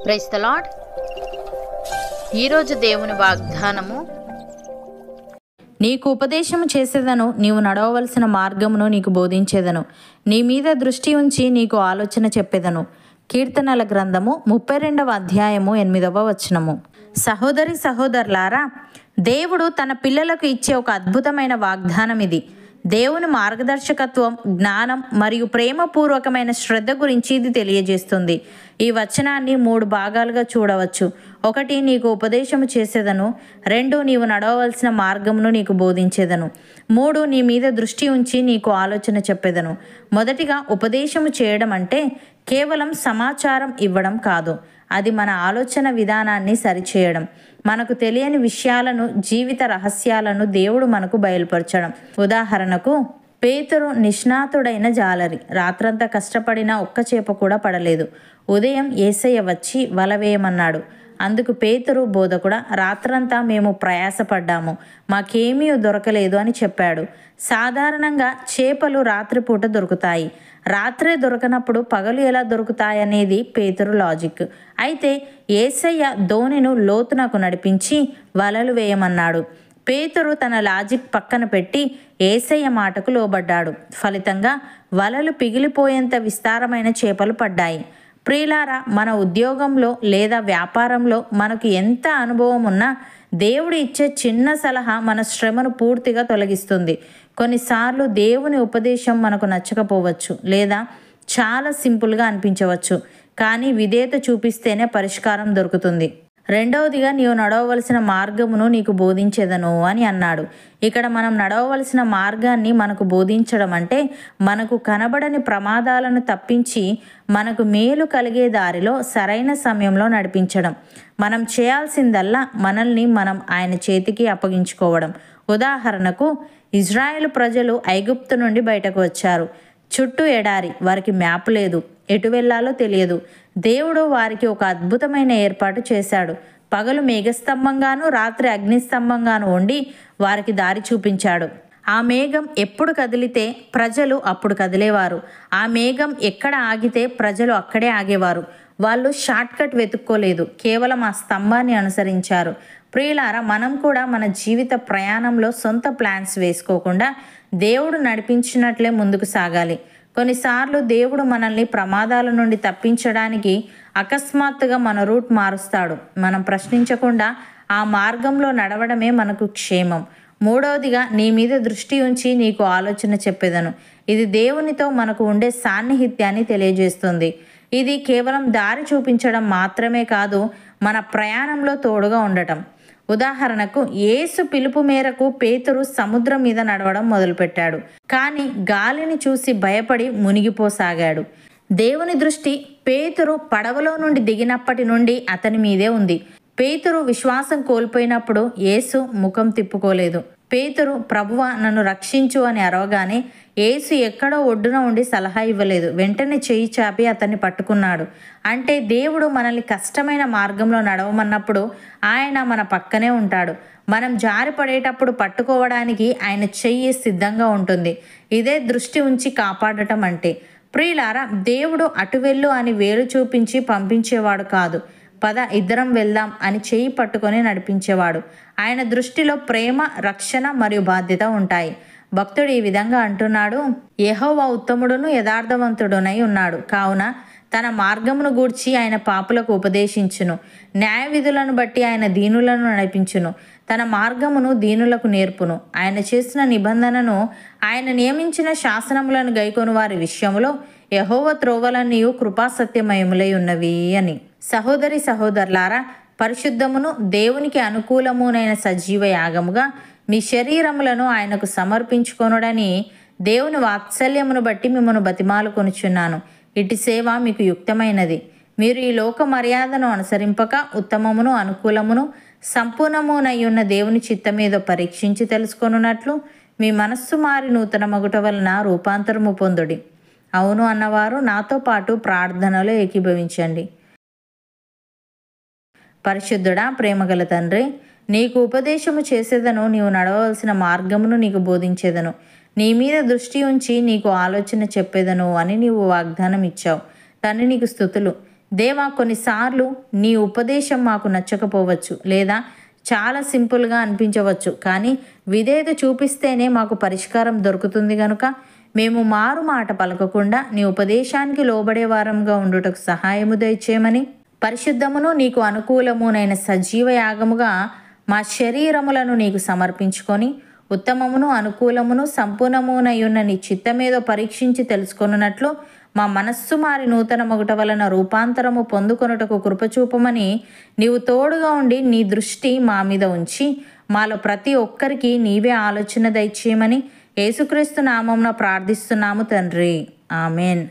Praise the lord. ఈరోజు దేవుని వాగ్దానము, నీకు ఉపదేశము చేసేదను, నీవు నడవవలసిన మార్గమును నీకు బోధించేదను, నీ మీద దృష్టి ఉంచి నీకు ఆలోచన చెప్పేదను. కీర్తనల గ్రంథము 32వ అధ్యాయము 8వ వచనము. సహోదరి సహోదరులారా, దేవుడు తన పిల్లలకు ఇచ్చే ఒక అద్భుతమైన వాగ్దానం ఇది. దేవుని మార్గదర్శకత్వం, జ్ఞానం మరియు ప్రేమపూర్వకమైన శ్రద్ధ గురించి ఇది తెలియజేస్తుంది. ఈ వచనాన్ని 3 భాగాలుగా చూడవచ్చు. 1, నీకు ఉపదేశము చేసేదను. 2, నీవు నడవవలసిన మార్గమును నీకు బోధించేదను. 3, నీ మీద దృష్టి ఉంచి నీకు ఆలోచన చెప్పేదను. మొదటిగా, ఉపదేశము చేయడం అంటే కేవలం సమాచారం ఇవ్వడం కాదు. అది మన ఆలోచన విధానాన్ని సరిచేయడం, మనకు తెలియని విషయాలను, జీవిత రహస్యాలను దేవుడు మనకు బయలుపరచడం. ఉదాహరణకు, పేతురు నిష్ణాతుడైన జాలరి. రాత్రంతా కష్టపడినా ఒక్క చేప కూడా పడలేదు. ఉదయం యేసయ్య వచ్చి వల వేయమన్నాడు. అందుకు పేతురు, బోధకుడా, రాత్రంతా మేము ప్రయాసపడ్డాము, మాకేమీ దొరకలేదు అని చెప్పాడు. సాధారణంగా చేపలు రాత్రిపూట దొరుకుతాయి. రాత్రే దొరకనప్పుడు పగలు ఎలా దొరుకుతాయనేది పేతురు లాజిక్. అయితే యేసయ్య ధోనిను లోతునకు నడిపించి వలలు వేయమన్నాడు. పేతురు తన లాజిక్ పక్కన పెట్టి యేసయ్య మాటకు లోబడ్డాడు. ఫలితంగా వలలు పిగిలిపోయేంత విస్తారమైన చేపలు పడ్డాయి. ప్రియులారా, మన ఉద్యోగంలో లేదా వ్యాపారంలో మనకు ఎంత అనుభవం ఉన్నా దేవుడు ఇచ్చే చిన్న సలహా మన శ్రమను పూర్తిగా తొలగిస్తుంది. కొన్నిసార్లు దేవుని ఉపదేశం మనకు నచ్చకపోవచ్చు లేదా చాలా సింపుల్గా అనిపించవచ్చు. కానీ విధేయత చూపిస్తేనే పరిష్కారం దొరుకుతుంది. 2వదిగా, నీవు నడవవలసిన మార్గమును నీకు బోధించేదను అని అన్నాడు. ఇక్కడ మనం నడవవలసిన మార్గాన్ని మనకు బోధించడం అంటే మనకు కనబడని ప్రమాదాలను తప్పించి మనకు మేలు కలిగే దారిలో సరైన సమయంలో నడిపించడం. మనం చేయాల్సిందల్లా మనల్ని మనం ఆయన చేతికి అప్పగించుకోవడం. ఉదాహరణకు, ఇజ్రాయేలు ప్రజలు ఐగుప్తు నుండి బయటకు వచ్చారు. చుట్టూ ఎడారి, వారికి మ్యాప్ లేదు, ఎటు వెళ్ళాలో తెలియదు. దేవుడు వారికి ఒక అద్భుతమైన ఏర్పాటు చేశాడు. పగలు మేఘస్తంభంగాను, రాత్రి అగ్నిస్తంభంగాను ఉండి వారికి దారి చూపించాడు. ఆ మేఘం ఎప్పుడు కదిలితే ప్రజలు అప్పుడు కదిలేవారు. ఆ మేఘం ఎక్కడ ఆగితే ప్రజలు అక్కడే ఆగేవారు. వాళ్ళు షార్ట్కట్ వెతుక్కోలేదు, కేవలం ఆ స్తంభాన్ని అనుసరించారు. ప్రియులారా, మనం కూడా మన జీవిత ప్రయాణంలో సొంత ప్లాన్స్ వేసుకోకుండా దేవుడు నడిపించినట్లే ముందుకు సాగాలి. కొన్నిసార్లు దేవుడు మనల్ని ప్రమాదాల నుండి తప్పించడానికి అకస్మాత్తుగా మన రూట్ మారుస్తాడు. మనం ప్రశ్నించకుండా ఆ మార్గంలో నడవడమే మనకు క్షేమం. 3వదిగా, నీ మీద దృష్టి ఉంచి నీకు ఆలోచన చెప్పేదను. ఇది దేవునితో మనకు ఉండే సాన్నిహిత్యాన్ని తెలియజేస్తుంది. ఇది కేవలం దారి చూపించడం మాత్రమే కాదు, మన ప్రయాణంలో తోడుగా ఉండటం. ఉదాహరణకు, యేసు పిలుపు మేరకు పేతురు సముద్రం మీద నడవడం మొదలుపెట్టాడు. కానీ గాలిని చూసి భయపడి మునిగిపోసాగాడు. దేవుని దృష్టి పేతురు పడవలో నుండి దిగినప్పటి నుండి అతని మీదే ఉంది. పేతురు విశ్వాసం కోల్పోయినప్పుడు యేసు ముఖం తిప్పుకోలేదు. పేతురు, ప్రభువా, నన్ను రక్షించు అని అరవగానే యేసు ఎక్కడో ఒడ్డున ఉండి సలహా ఇవ్వలేదు. వెంటనే చేయి చాపి అతన్ని పట్టుకున్నాడు. అంటే దేవుడు మనల్ని కష్టమైన మార్గంలో నడవమన్నప్పుడు ఆయన మన పక్కనే ఉంటాడు. మనం జారిపడేటప్పుడు పట్టుకోవడానికి ఆయన చెయ్యి సిద్ధంగా ఉంటుంది. ఇదే దృష్టి ఉంచి కాపాడటం అంటే. ప్రియులారా, దేవుడు అటు వెళ్ళు అని వేలు చూపించి పంపించేవాడు కాదు. పద ఇద్దరం వెళ్దాం అని చేయి పట్టుకొని నడిపించేవాడు. ఆయన దృష్టిలో ప్రేమ, రక్షణ మరియు బాధ్యత ఉంటాయి. భక్తుడు ఈ విధంగా అంటున్నాడు, యెహోవా ఉత్తముడును యథార్థవంతుడునై ఉన్నాడు. కావున తన మార్గమును గూర్చి ఆయన పాపులకు ఉపదేశించును. న్యాయ విధులను బట్టి ఆయన దీనులను నడిపించును. తన మార్గమును దీనులకు నేర్పును. ఆయన చేసిన నిబంధనను, ఆయన నియమించిన శాసనములను గైకొను వారి విషయములో యెహోవా త్రోవలన్నీయు కృపాసత్యమయములై ఉన్నవి అని. సహోదరి సహోదరులారా, పరిశుద్ధమును దేవునికి అనుకూలమునైన సజీవ యాగముగా మీ శరీరములను ఆయనకు సమర్పించుకొనుడని దేవుని వాత్సల్యమును బట్టి మిమ్మను బతిమాలు కొనుచున్నాను. ఇటు సేవ మీకు యుక్తమైనది. మీరు ఈ లోక మర్యాదను అనుసరింపక ఉత్తమమును, అనుకూలమును, సంపూర్ణమునయ్యున్న దేవుని చిత్తమేదో పరీక్షించి తెలుసుకొనున్నట్లు మీ మనస్సు మారి నూతన మగుట వలన రూపాంతరము పొందుడి. అవును అన్నవారు నాతో పాటు ప్రార్థనలో ఏకీభవించండి. పరిశుద్ధుడా, ప్రేమగల తండ్రి, నీకు ఉపదేశము చేసేదను, నీవు నడవవలసిన మార్గమును నీకు బోధించేదను, నీ మీద దృష్టి ఉంచి నీకు ఆలోచన చెప్పేదను అని నీవు వాగ్దానం ఇచ్చావు. తండ్రి, నీకు స్తుతులు. దేవా, కొన్నిసార్లు నీ ఉపదేశం మాకు నచ్చకపోవచ్చు, లేదా చాలా సింపుల్గా అనిపించవచ్చు. కానీ విధేయత చూపిస్తేనే మాకు పరిష్కారం దొరుకుతుంది కనుక మేము మారు మాట పలకకుండా నీ ఉపదేశానికి లోబడే వారంగా ఉండుటకు సహాయము దయచేయమని, పరిశుద్ధమును నీకు అనుకూలమునైన సజీవ యాగముగా మా శరీరములను నీకు సమర్పించుకొని ఉత్తమమును అనుకూలమును సంపూర్ణమునయున్న నీ చిత్తమేదో పరీక్షించి తెలుసుకొనున్నట్లు మా మనస్సు మారి నూతన మొగట వలన రూపాంతరము పొందుకొనుటకు కృపచూపమని నీవు తోడుగా ఉండి నీ దృష్టి మా మీద ఉంచి మాలో ప్రతి ఒక్కరికి నీవే ఆలోచన దయచేయమని యేసుక్రీస్తు నామమున ప్రార్థిస్తున్నాము తండ్రి. ఆమెన్.